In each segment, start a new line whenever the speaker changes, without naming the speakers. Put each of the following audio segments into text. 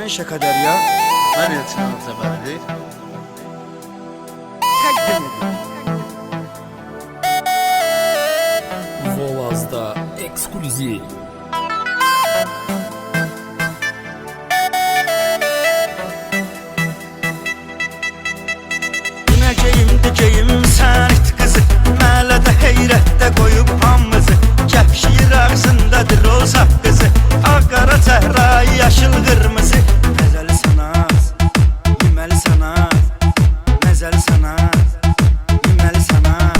Mən Şəkədərya,
Mən Elçin Ağzəbərli.
təqdim edirəm.
Volazda ekskluziv.
Dinəcəyim, dikəyim sən it qızı, məhəllədə heyrətdə qoyub hamımızı. Kəpşir ağzındadır o saqqızı, ağ-qara çəhrayı, yaşıl qırmızı. Məzəli sanat, yeməli sanat, məzəli sanat, yeməli sanat.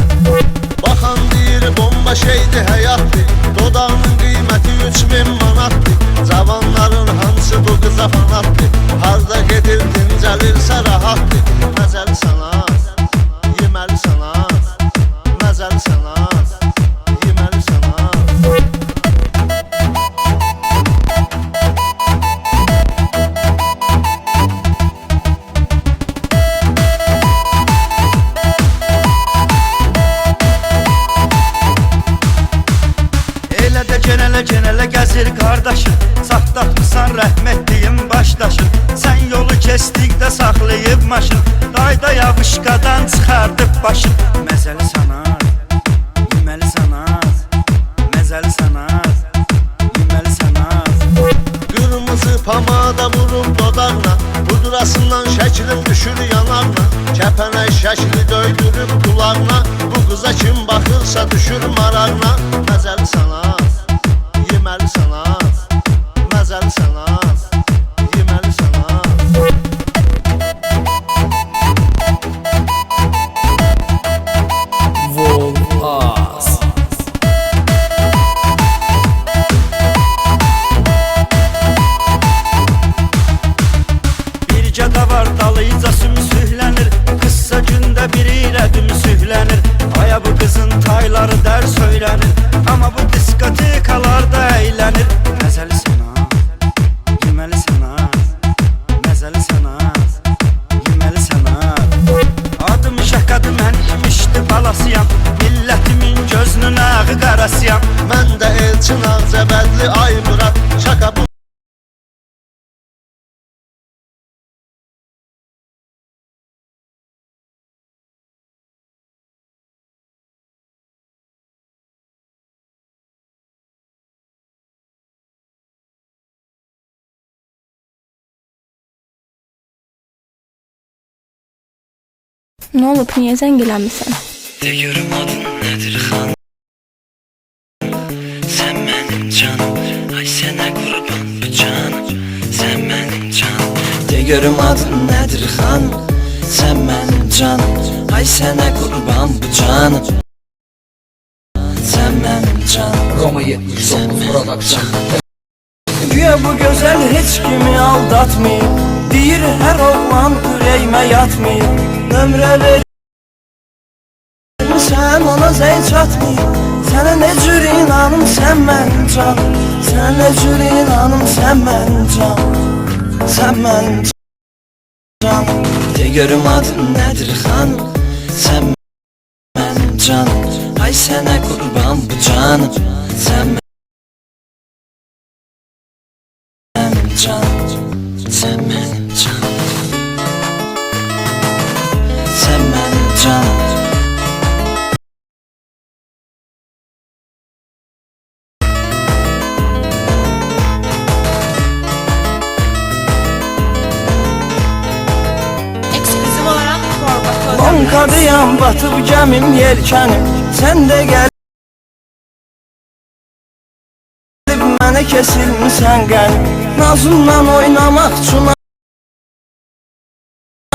Baxan deyir bomba şeydi həyatdır, dodağının qiyməti 3000 manatdır. Cavanların hamısı bu qıza fanatdır, harda gedir dincəlirsə rahatdır. Məzəli sanat, yeməli sanat, məzəli sanat, yeməli sanat.
Elə də genələ gəzir qardaşım, saxtatmısan rəhmətliyim başdaşım. Sən yolu kestikdə saxlayıb maşın, dayda yavışqadan çıxardıb başın. Məzəli sanat, yeməli sanat, məzəli sanat, yeməli sanat.
Qırmızı pamada vurub dodaqla, pudrasından şəklim düşür yanarla. Kəpənək şəkli döydürüb qulağına, bu qıza kim baxırsa düşür marağına. Məzəli sanat, yeməli sanat, məzəli sanat, yeməli sanat.
Volaz.
Bircə də var dalıyca sümsühlənir, qıssa gündə biri ilə dümsühlənir. Aya bu qızın tayları dərs öyrənir, amma bu diskotekalarda əylənir. Məzəli sanat, yeməli sanat, məzəli sanat, yeməli sanat. Adım Şəkədi, mən imişdi balasıyam, millətimin gözünün ağı qarasıyam.
Mən də Elçin Ağzəbərli, ay Murad, şaka bu.
Ne olup niye zəng eləmirsən?
De görüm adın nədir xan? Sən mənim canım, ay sənə qurban bu canım. Sən mənim canım. De görüm adın nədir xan? Sən mənim canım, ay sənə qurban bu canım. Sən mənim canım.
Roma 79 Production.
Güya bu gözəl heç kimi aldatmayıb, deyir hər oğlan ürəyimə yatmayıb. Nömrə vermişəm ona zəng çatmayıb. Sənə nə cür inanım sən mənim canım, sənə nə cür inanım sən mənim canım, sən mənim canım.
De görüm adın nədir xan? Sən mənim canım, ay sənə qurban bu canım. Sən mənim canım, sən mənim canım, sən mənim canım.
Ekskluziv olarak Forbato.
Bankadayam batıb gəmim yelkənim, sən də gəlib mənə kesilmisən qənim. Nazımla oynamaq üçün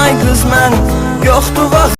ay qız mənim, yoxdur vaxt